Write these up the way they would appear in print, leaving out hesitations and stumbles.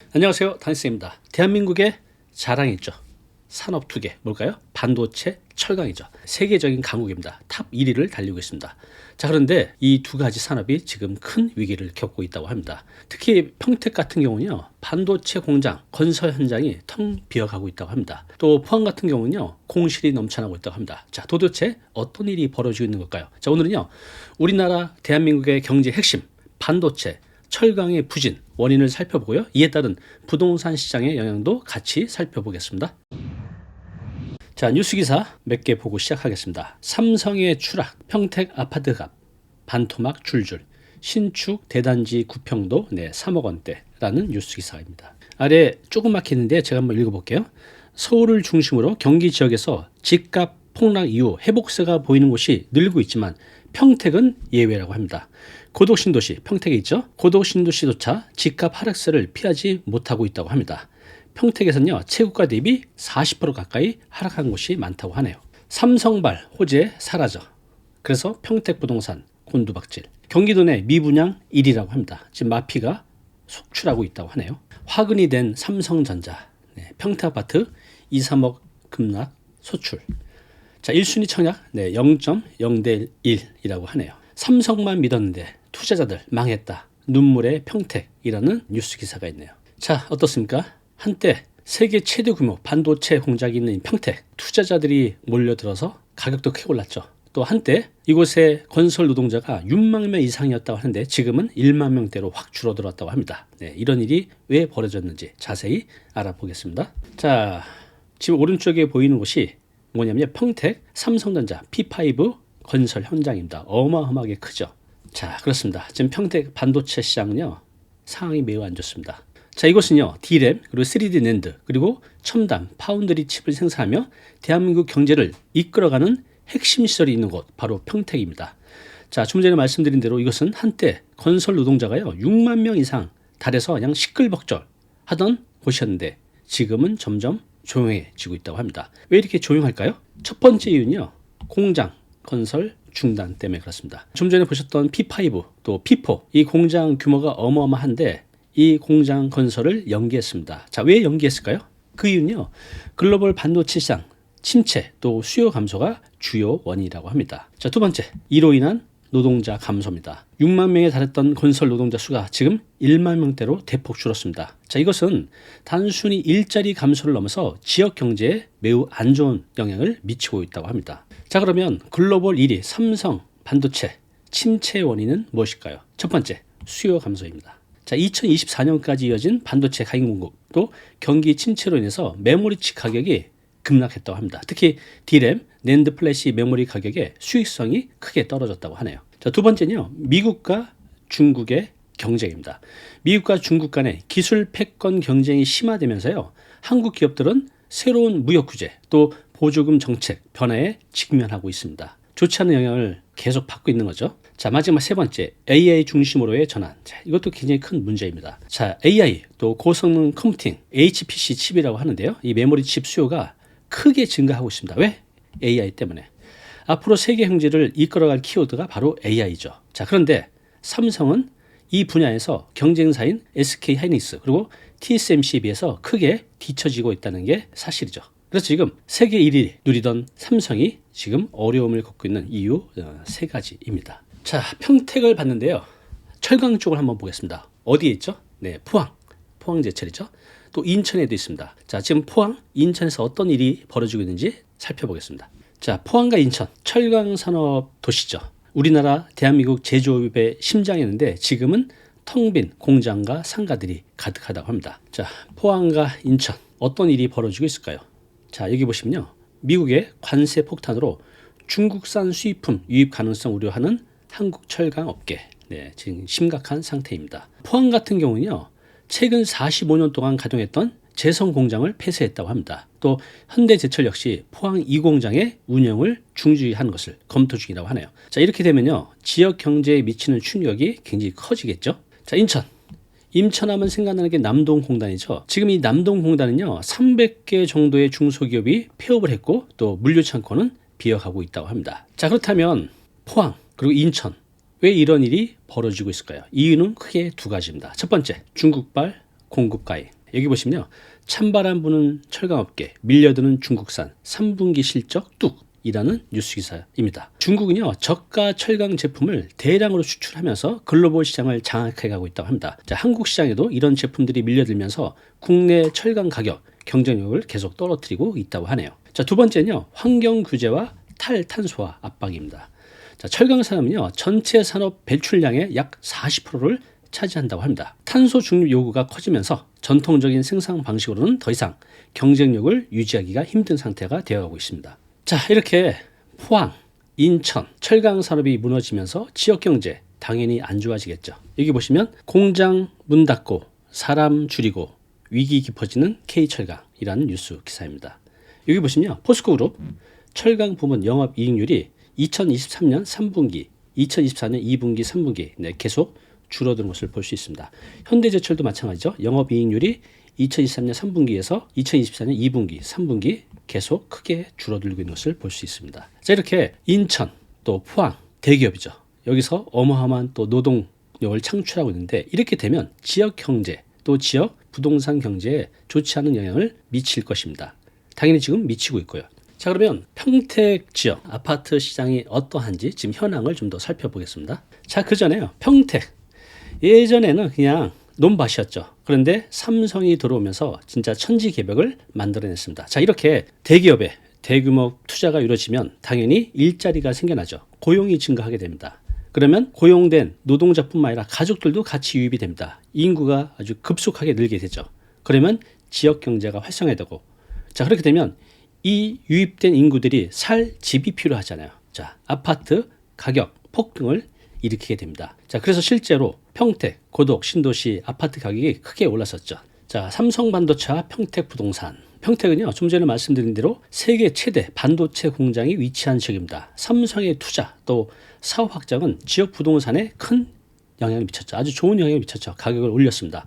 안녕하세요, 단쌤입니다. 대한민국의 자랑이죠. 산업 투개 뭘까요? 반도체, 철강이죠. 세계적인 강국입니다. 탑 1위를 달리고 있습니다. 자, 그런데 이 두 가지 산업이 지금 큰 위기를 겪고 있다고 합니다. 특히 평택 같은 경우는요, 반도체 공장 건설 현장이 텅 비어가고 있다고 합니다. 또 포항 같은 경우는요, 공실이 넘쳐나고 있다고 합니다. 자, 도대체 어떤 일이 벌어지고 있는 걸까요? 자, 오늘은요, 우리나라 대한민국의 경제 핵심 반도체 철강의 부진 원인을 살펴보고요. 이에 따른 부동산 시장의 영향도 같이 살펴보겠습니다. 자, 뉴스 기사 몇 개 보고 시작하겠습니다. 삼성의 추락, 평택 아파트 값, 반토막 줄줄, 신축 대단지 구평도 3억 원대라는 뉴스 기사입니다. 아래 조그맣게 있는데 제가 한번 읽어볼게요. 서울을 중심으로 경기 지역에서 집값 폭락 이후 회복세가 보이는 곳이 늘고 있지만 평택은 예외라고 합니다. 고도신도시 평택에 있죠. 고도신도시조차 집값 하락세를 피하지 못하고 있다고 합니다. 평택에서는요, 최고가 대비 40% 가까이 하락한 곳이 많다고 하네요. 삼성발 호재 사라져. 그래서 평택 부동산 곤두박질. 경기도 내 미분양 1위라고 합니다. 지금 마피가 속출하고 있다고 하네요. 화근이 된 삼성전자, 평택 아파트 2, 3억 급락 소출. 자, 1순위 청약 0.0대 1이라고 하네요. 삼성만 믿었는데 투자자들 망했다. 눈물의 평택이라는 뉴스 기사가 있네요. 자, 어떻습니까? 한때 세계 최대 규모 반도체 공장이 있는 평택, 투자자들이 몰려들어서 가격도 크게 올랐죠. 또 한때 이곳에 건설 노동자가 6만 명 이상이었다고 하는데 지금은 1만 명대로 확 줄어들었다고 합니다. 이런 일이 왜 벌어졌는지 자세히 알아보겠습니다. 자, 지금 오른쪽에 보이는 곳이 뭐냐면 평택 삼성전자 P5 건설 현장입니다. 어마어마하게 크죠. 자, 그렇습니다. 지금 평택 반도체 시장은요, 상황이 매우 안 좋습니다. 자, 이곳은요, D램, 그리고 3D 낸드, 그리고 첨단, 파운드리 칩을 생산하며 대한민국 경제를 이끌어가는 핵심 시설이 있는 곳, 바로 평택입니다. 자, 좀 전에 말씀드린 대로 이것은 한때 건설 노동자가요, 6만 명 이상 달에서 그냥 시끌벅절 하던 곳이었는데 지금은 점점 조용해지고 있다고 합니다. 왜 이렇게 조용할까요? 첫 번째 이유는요, 공장 건설 중단 때문에 그렇습니다. 좀 전에 보셨던 P5 또 P4 이 공장 규모가 어마어마한데 이 공장 건설을 연기했습니다. 자, 왜 연기했을까요? 그 이유는요, 글로벌 반도체 시장 침체 또 수요 감소가 주요 원인이라고 합니다. 자, 두 번째, 이로 인한 노동자 감소입니다. 6만 명에 달했던 건설 노동자 수가 지금 1만 명대로 대폭 줄었습니다. 자, 이것은 단순히 일자리 감소를 넘어서 지역 경제에 매우 안 좋은 영향을 미치고 있다고 합니다. 자, 그러면 글로벌 1위 삼성 반도체 침체 원인은 무엇일까요? 첫 번째, 수요 감소입니다. 자, 2024년까지 이어진 반도체 가격 공급 또 경기 침체로 인해서 메모리칩 가격이 급락했다고 합니다. 특히 D램, 낸드 플래시 메모리 가격의 수익성이 크게 떨어졌다고 하네요. 자, 두 번째는요, 미국과 중국의 경쟁입니다. 미국과 중국 간의 기술 패권 경쟁이 심화되면서요, 한국 기업들은 새로운 무역 규제 또 보조금 정책 변화에 직면하고 있습니다. 좋지 않은 영향을 계속 받고 있는 거죠. 자, 마지막 세 번째, AI 중심으로의 전환. 자, 이것도 굉장히 큰 문제입니다. 자, AI 또 고성능 컴퓨팅, HPC 칩이라고 하는데요, 이 메모리 칩 수요가 크게 증가하고 있습니다. 왜? AI 때문에. 앞으로 세계 경제를 이끌어갈 키워드가 바로 AI죠. 자, 그런데 삼성은 이 분야에서 경쟁사인 SK하이닉스 그리고 TSMC에 비해서 크게 뒤처지고 있다는 게 사실이죠. 그래서 지금 세계 1위 누리던 삼성이 지금 어려움을 겪고 있는 이유 세 가지입니다. 자, 평택을 봤는데요, 철강 쪽을 한번 보겠습니다. 어디에 있죠? 포항제철이죠. 또 인천에도 있습니다. 자, 지금 포항, 인천에서 어떤 일이 벌어지고 있는지 살펴보겠습니다. 자, 포항과 인천, 철강 산업 도시죠. 우리나라 대한민국 제조업의 심장이었는데 지금은 텅 빈 공장과 상가들이 가득하다고 합니다. 자, 포항과 인천, 어떤 일이 벌어지고 있을까요? 자, 여기 보시면요, 미국의 관세 폭탄으로 중국산 수입품 유입 가능성 우려하는 한국 철강 업계, 지금 심각한 상태입니다. 포항 같은 경우는요, 최근 45년 동안 가동했던 제성 공장을 폐쇄했다고 합니다. 또 현대제철 역시 포항 2공장의 운영을 중지하는 것을 검토 중이라고 하네요. 자, 이렇게 되면요, 지역 경제에 미치는 충격이 굉장히 커지겠죠. 자, 인천하면 생각나는 게 남동공단이죠. 지금 이 남동공단은요, 300개 정도의 중소기업이 폐업을 했고 또 물류창고는 비어가고 있다고 합니다. 자, 그렇다면 포항 그리고 인천, 왜 이런 일이 벌어지고 있을까요? 이유는 크게 두 가지입니다. 첫 번째, 중국발 공급 과잉. 여기 보시면요. 찬바람 부는 철강업계, 밀려드는 중국산 3분기 실적 뚝이라는 뉴스 기사입니다. 중국은요, 저가 철강 제품을 대량으로 수출하면서 글로벌 시장을 장악해 가고 있다고 합니다. 자, 한국 시장에도 이런 제품들이 밀려들면서 국내 철강 가격, 경쟁력을 계속 떨어뜨리고 있다고 하네요. 자, 두 번째는요, 환경 규제와 탈탄소화 압박입니다. 자, 철강 산업은요, 전체 산업 배출량의 약 40%를 차지한다고 합니다. 탄소 중립 요구가 커지면서 전통적인 생산 방식으로는 더 이상 경쟁력을 유지하기가 힘든 상태가 되어가고 있습니다. 자, 이렇게 포항, 인천 철강 산업이 무너지면서 지역 경제 당연히 안 좋아지겠죠. 여기 보시면 공장 문 닫고 사람 줄이고 위기 깊어지는 K철강이라는 뉴스 기사입니다. 여기 보시면 포스코그룹 철강 부문 영업이익률이 2023년 3분기, 2024년 2분기, 3분기 계속 줄어드는 것을 볼 수 있습니다. 현대제철도 마찬가지죠. 영업이익률이 2023년 3분기에서 2024년 2분기, 3분기 계속 크게 줄어들고 있는 것을 볼 수 있습니다. 자, 이렇게 인천 또 포항 대기업이죠. 여기서 어마어마한 또 노동력을 창출하고 있는데 이렇게 되면 지역 경제 또 지역 부동산 경제에 좋지 않은 영향을 미칠 것입니다. 당연히 지금 미치고 있고요. 자, 그러면 평택 지역 아파트 시장이 어떠한지 지금 현황을 좀 더 살펴보겠습니다. 자, 그 전에요. 평택 예전에는 그냥 논밭이었죠. 그런데 삼성이 들어오면서 진짜 천지개벽을 만들어냈습니다. 자, 이렇게 대기업에 대규모 투자가 이루어지면 당연히 일자리가 생겨나죠. 고용이 증가하게 됩니다. 그러면 고용된 노동자뿐만 아니라 가족들도 같이 유입이 됩니다. 인구가 아주 급속하게 늘게 되죠. 그러면 지역 경제가 활성화되고, 자, 그렇게 되면 이 유입된 인구들이 살 집이 필요하잖아요. 자, 아파트 가격 폭등을 일으키게 됩니다. 자, 그래서 실제로 평택, 고덕, 신도시 아파트 가격이 크게 올랐었죠. 자, 삼성반도체 평택 부동산. 평택은요, 좀 전에 말씀드린 대로 세계 최대 반도체 공장이 위치한 지역입니다. 삼성의 투자 또 사업 확장은 지역 부동산에 큰 영향을 미쳤죠. 아주 좋은 영향을 미쳤죠. 가격을 올렸습니다.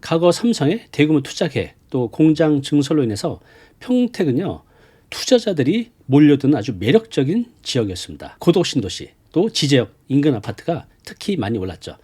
과거 삼성의 대규모 투자 계획 또 공장 증설로 인해서 평택은요, 투자자들이 몰려드는 아주 매력적인 지역이었습니다. 고덕, 신도시 또 지제역 인근 아파트가 특히 많이 올랐죠.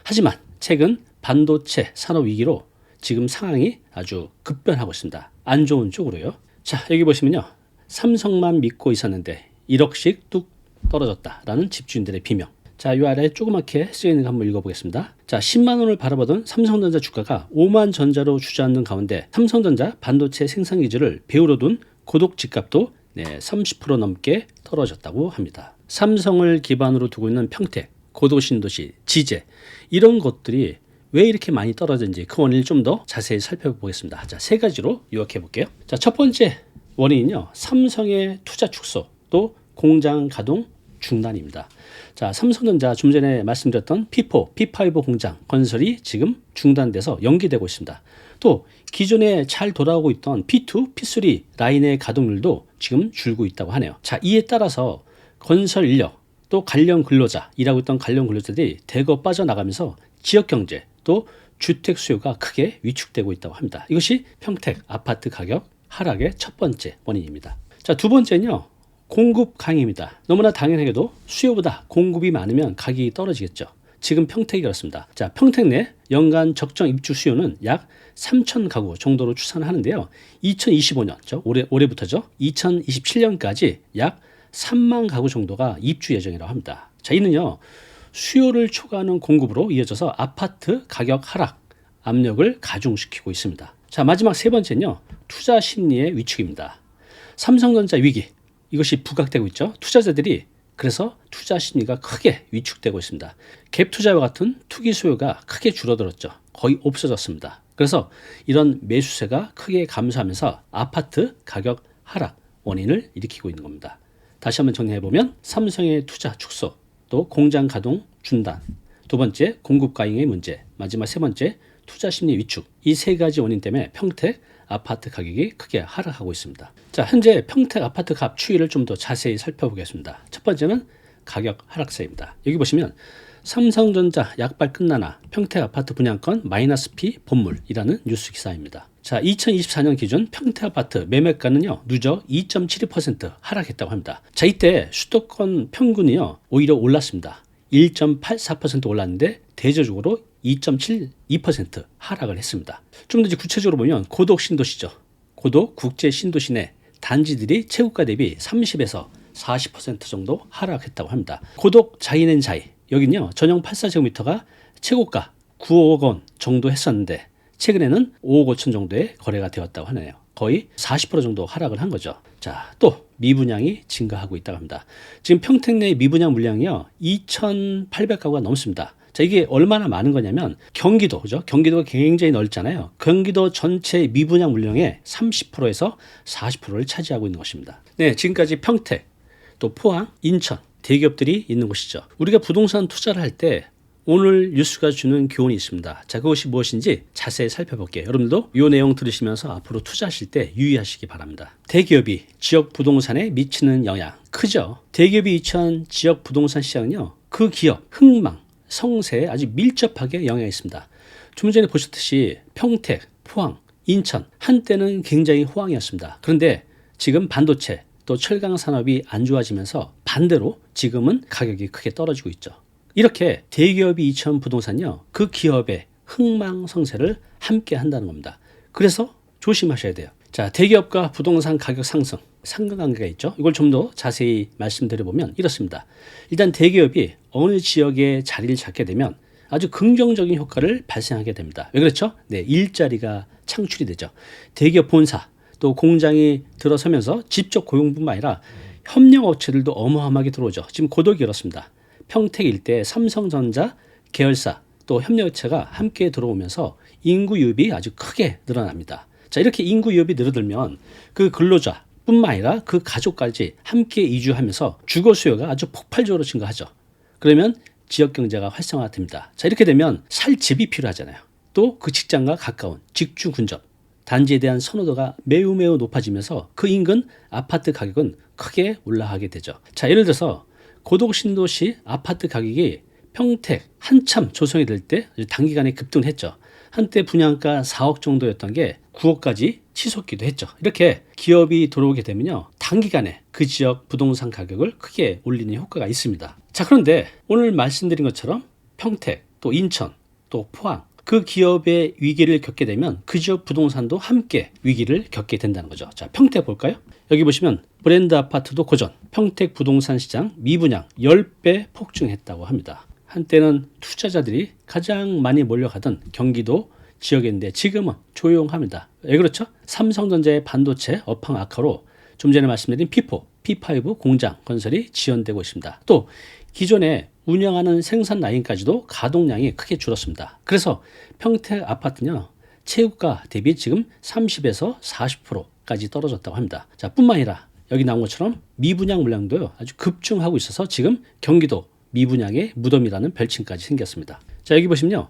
하지만 최근 반도체 산업 위기로 지금 상황이 아주 급변하고 있습니다. 안 좋은 쪽으로요. 자, 여기 보시면요. 삼성만 믿고 있었는데 1억씩 뚝 떨어졌다라는 집주인들의 비명. 자, 이 아래에 조그맣게 쓰여있는 거 한번 읽어보겠습니다. 자, 10만 원을 바라보던 삼성전자 주가가 5만 전자로 주저앉는 가운데 삼성전자 반도체 생산 기지를 배후로 둔 고덕 집값도 30% 넘게 떨어졌다고 합니다. 삼성을 기반으로 두고 있는 평택, 고덕, 신도시, 지제 이런 것들이 왜 이렇게 많이 떨어졌는지 그 원인을 좀 더 자세히 살펴보겠습니다. 자, 세 가지로 요약해 볼게요. 자, 첫 번째 원인은요, 삼성의 투자 축소 또 공장 가동 중단입니다. 자, 삼성전자 좀 전에 말씀드렸던 P4, P5 공장 건설이 지금 중단돼서 연기되고 있습니다. 또 기존에 잘 돌아오고 있던 P2, P3 라인의 가동률도 지금 줄고 있다고 하네요. 자, 이에 따라서 건설 인력 또 관련 근로자, 일하고 있던 관련 근로자들이 대거 빠져나가면서 지역 경제 또 주택 수요가 크게 위축되고 있다고 합니다. 이것이 평택 아파트 가격 하락의 첫 번째 원인입니다. 자, 두 번째는요, 공급 강입니다. 너무나 당연하게도 수요보다 공급이 많으면 가격이 떨어지겠죠. 지금 평택이 그렇습니다. 자, 평택 내 연간 적정 입주 수요는 약 3천 가구 정도로 추산하는데요. 2025년, 올해부터죠. 2027년까지 약 3만 가구 정도가 입주 예정이라고 합니다. 자, 이는요, 수요를 초과하는 공급으로 이어져서 아파트 가격 하락 압력을 가중시키고 있습니다. 자, 마지막 세 번째는요, 투자 심리의 위축입니다. 삼성전자 위기, 이것이 부각되고 있죠. 투자자들이 그래서 투자 심리가 크게 위축되고 있습니다. 갭 투자와 같은 투기 수요가 크게 줄어들었죠. 거의 없어졌습니다. 그래서 이런 매수세가 크게 감소하면서 아파트 가격 하락 원인을 일으키고 있는 겁니다. 다시 한번 정리해보면 삼성의 투자 축소, 또 공장 가동 중단, 두 번째 공급 과잉의 문제, 마지막 세 번째 투자 심리 위축, 이 세 가지 원인 때문에 평택 아파트 가격이 크게 하락하고 있습니다. 자, 현재 평택 아파트 값 추이를 좀 더 자세히 살펴보겠습니다. 첫 번째는 가격 하락세입니다. 여기 보시면 삼성전자 약발 끝나나 평택 아파트 분양권 마이너스 P 본물이라는 뉴스 기사입니다. 자, 2024년 기준 평택 아파트 매매가는요, 누적 2.72% 하락했다고 합니다. 자, 이때 수도권 평균이요, 오히려 올랐습니다. 1.84% 올랐는데 대조적으로 2.72% 하락을 했습니다. 좀 더 구체적으로 보면 고독 신도시죠. 고독 국제 신도시 내 단지들이 최고가 대비 30에서 40% 정도 하락했다고 합니다. 고독 자이앤자이 여기는요 전용 84제곱미터가 최고가 9억 원 정도 했었는데 최근에는 5억 5천 정도의 거래가 되었다고 하네요. 거의 40% 정도 하락을 한 거죠. 자, 또 미분양이 증가하고 있다고 합니다. 지금 평택 내 미분양 물량이요 2,800가구가 넘습니다. 자, 이게 얼마나 많은 거냐면 경기도, 그죠? 경기도가 굉장히 넓잖아요. 경기도 전체 미분양 물량의 30%에서 40%를 차지하고 있는 것입니다. 네, 지금까지 평택, 또 포항, 인천 대기업들이 있는 곳이죠. 우리가 부동산 투자를 할 때 오늘 뉴스가 주는 교훈이 있습니다. 자, 그것이 무엇인지 자세히 살펴볼게요. 여러분들도 이 내용 들으시면서 앞으로 투자하실 때 유의하시기 바랍니다. 대기업이 지역 부동산에 미치는 영향 크죠. 대기업이 위치한 지역 부동산 시장은요, 그 기업 흥망, 성세에 아주 밀접하게 영향이 있습니다. 좀 전에 보셨듯이 평택, 포항, 인천 한때는 굉장히 호황이었습니다. 그런데 지금 반도체 또 철강 산업이 안 좋아지면서 반대로 지금은 가격이 크게 떨어지고 있죠. 이렇게 대기업이 이처한 부동산요, 그 기업의 흥망성쇠를 함께 한다는 겁니다. 그래서 조심하셔야 돼요. 자, 대기업과 부동산 가격 상승, 상관관계가 있죠. 이걸 좀 더 자세히 말씀드려보면 이렇습니다. 일단 대기업이 어느 지역에 자리를 잡게 되면 아주 긍정적인 효과를 발생하게 됩니다. 왜 그렇죠? 네, 일자리가 창출이 되죠. 대기업 본사, 또 공장이 들어서면서 직접 고용뿐만 아니라 협력업체들도 어마어마하게 들어오죠. 지금 고독이 이렇습니다. 평택 일대 삼성전자 계열사 또 협력업체가 함께 들어오면서 인구 유입이 아주 크게 늘어납니다. 자, 이렇게 인구 유입이 늘어들면 그 근로자뿐만 아니라 그 가족까지 함께 이주하면서 주거 수요가 아주 폭발적으로 증가하죠. 그러면 지역 경제가 활성화됩니다. 자, 이렇게 되면 살 집이 필요하잖아요. 또 그 직장과 가까운 직주 근접 단지에 대한 선호도가 매우 높아지면서 그 인근 아파트 가격은 크게 올라가게 되죠. 자, 예를 들어서 고독 신도시 아파트 가격이 평택 한참 조성이 될 때 단기간에 급등을 했죠. 한때 분양가 4억 정도였던 게 9억까지 치솟기도 했죠. 이렇게 기업이 들어오게 되면요, 단기간에 그 지역 부동산 가격을 크게 올리는 효과가 있습니다. 자, 그런데 오늘 말씀드린 것처럼 평택, 또 인천, 또 포항 그 기업의 위기를 겪게 되면 그 지역 부동산도 함께 위기를 겪게 된다는 거죠. 자, 평택 볼까요? 여기 보시면 브랜드 아파트도 고전, 평택 부동산 시장 미분양 10배 폭증했다고 합니다. 한때는 투자자들이 가장 많이 몰려가던 경기도 지역인데 지금은 조용합니다. 왜 그렇죠? 삼성전자의 반도체 업황 악화로 좀 전에 말씀드린 P4, P5 공장 건설이 지연되고 있습니다. 또 기존에 운영하는 생산 라인까지도 가동량이 크게 줄었습니다. 그래서 평택 아파트는요, 최고가 대비 지금 30에서 40%까지 떨어졌다고 합니다. 자, 뿐만 아니라 여기 나온 것처럼 미분양 물량도요, 아주 급증하고 있어서 지금 경기도 미분양의 무덤이라는 별칭까지 생겼습니다. 자, 여기 보시면요,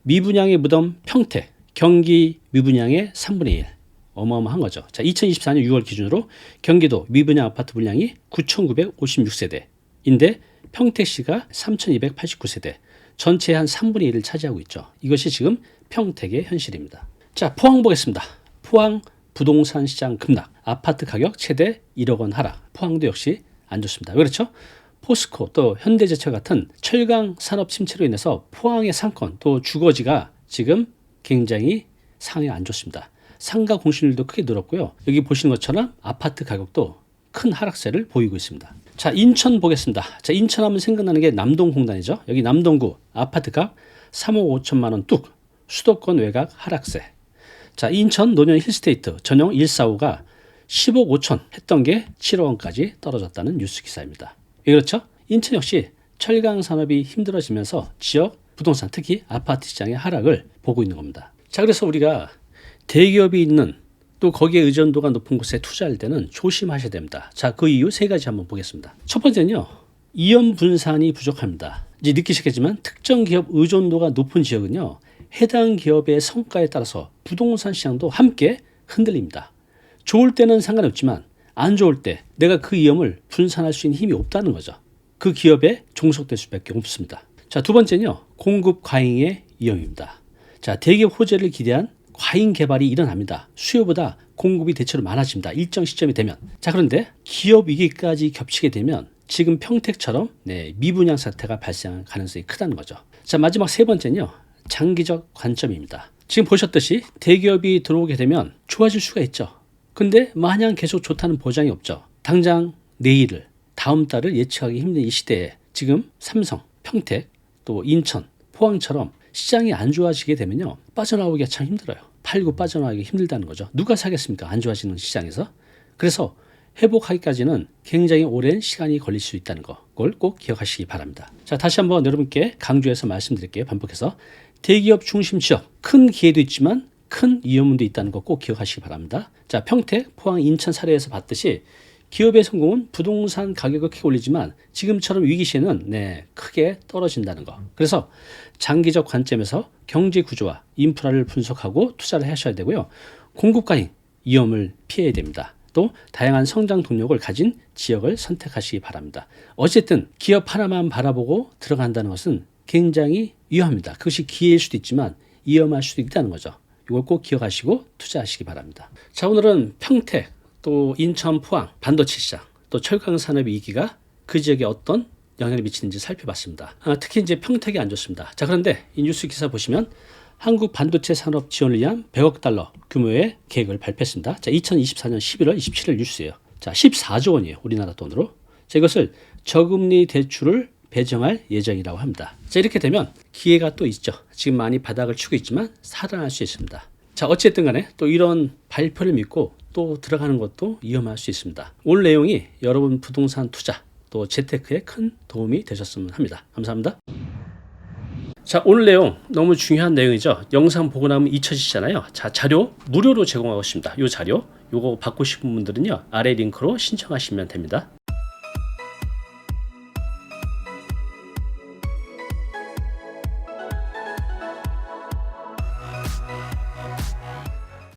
미분양의 무덤 평택, 경기 미분양의 3분의 1. 어마어마한 거죠. 자, 2024년 6월 기준으로 경기도 미분양 아파트 물량이 9,956세대인데 평택시가 3,289세대, 전체의 한 3분의 1을 차지하고 있죠. 이것이 지금 평택의 현실입니다. 자, 포항 보겠습니다. 포항 부동산 시장 급락, 아파트 가격 최대 1억 원 하락. 포항도 역시 안 좋습니다. 왜 그렇죠? 포스코 또 현대제철 같은 철강 산업 침체로 인해서 포항의 상권 또 주거지가 지금 굉장히 상황이 안 좋습니다. 상가 공실률도 크게 늘었고요. 여기 보시는 것처럼 아파트 가격도 큰 하락세를 보이고 있습니다. 자, 인천 보겠습니다. 자, 인천 하면 생각나는 게 남동공단이죠. 여기 남동구 아파트값 3억 5천만 원 뚝, 수도권 외곽 하락세. 자, 인천 노년 힐스테이트 전용 145가 10억 5천 했던 게 7억 원까지 떨어졌다는 뉴스 기사입니다. 왜 그렇죠? 인천 역시 철강 산업이 힘들어지면서 지역 부동산 특히 아파트 시장의 하락을 보고 있는 겁니다. 자, 그래서 우리가 대기업이 있는 또 거기에 의존도가 높은 곳에 투자할 때는 조심하셔야 됩니다. 자, 그 이유 세 가지 한번 보겠습니다. 첫 번째는요, 이연 분산이 부족합니다. 이제 느끼시겠지만 특정 기업 의존도가 높은 지역은요, 해당 기업의 성과에 따라서 부동산 시장도 함께 흔들립니다. 좋을 때는 상관없지만 안 좋을 때 내가 그 위험을 분산할 수 있는 힘이 없다는 거죠. 그 기업에 종속될 수밖에 없습니다. 자, 두 번째는요, 공급 과잉의 위험입니다. 자, 대기업 호재를 기대한 과잉 개발이 일어납니다. 수요보다 공급이 대체로 많아집니다. 일정 시점이 되면. 자, 그런데 기업 위기까지 겹치게 되면 지금 평택처럼 미분양 사태가 발생할 가능성이 크다는 거죠. 자, 마지막 세 번째는요, 장기적 관점입니다. 지금 보셨듯이 대기업이 들어오게 되면 좋아질 수가 있죠. 근데 마냥 계속 좋다는 보장이 없죠. 당장 내일을, 다음 달을 예측하기 힘든 이 시대에 지금 삼성, 평택, 또 인천, 포항처럼 시장이 안 좋아지게 되면요, 빠져나오기가 참 힘들어요. 팔고 빠져나오기 힘들다는 거죠. 누가 사겠습니까? 안 좋아지는 시장에서. 그래서 회복하기까지는 굉장히 오랜 시간이 걸릴 수 있다는 거, 그걸 꼭 기억하시기 바랍니다. 자, 다시 한번 여러분께 강조해서 말씀드릴게요. 반복해서. 대기업 중심 지역, 큰 기회도 있지만 큰 위험도 있다는 거 꼭 기억하시기 바랍니다. 자, 평택, 포항, 인천 사례에서 봤듯이 기업의 성공은 부동산 가격을 크게 올리지만 지금처럼 위기 시에는 크게 떨어진다는 거. 그래서 장기적 관점에서 경제 구조와 인프라를 분석하고 투자를 하셔야 되고요. 공급 과잉, 위험을 피해야 됩니다. 또 다양한 성장 동력을 가진 지역을 선택하시기 바랍니다. 어쨌든 기업 하나만 바라보고 들어간다는 것은 굉장히 위험합니다. 그것이 기회일 수도 있지만 위험할 수도 있다는 거죠. 이걸 꼭 기억하시고 투자하시기 바랍니다. 자, 오늘은 평택, 또 인천, 포항, 반도체 시장, 또 철강 산업의 위기가 그 지역에 어떤 영향을 미치는지 살펴봤습니다. 특히 이제 평택이 안 좋습니다. 자, 그런데 이 뉴스 기사 보시면 한국 반도체 산업 지원을 위한 100억 달러 규모의 계획을 발표했습니다. 자, 2024년 11월 27일 뉴스예요. 자, 14조 원이에요. 우리나라 돈으로. 자, 이것을 저금리 대출을 배정할 예정이라고 합니다. 자, 이렇게 되면 기회가 또 있죠. 지금 많이 바닥을 치고 있지만 살아날 수 있습니다. 자, 어쨌든 간에 또 이런 발표를 믿고 또 들어가는 것도 위험할 수 있습니다. 오늘 내용이 여러분 부동산 투자 또 재테크에 큰 도움이 되셨으면 합니다. 감사합니다. 자, 오늘 내용 너무 중요한 내용이죠. 영상 보고 나면 잊혀지잖아요. 자, 자료 무료로 제공하고 있습니다. 이 자료 요거 받고 싶은 분들은요, 아래 링크로 신청하시면 됩니다.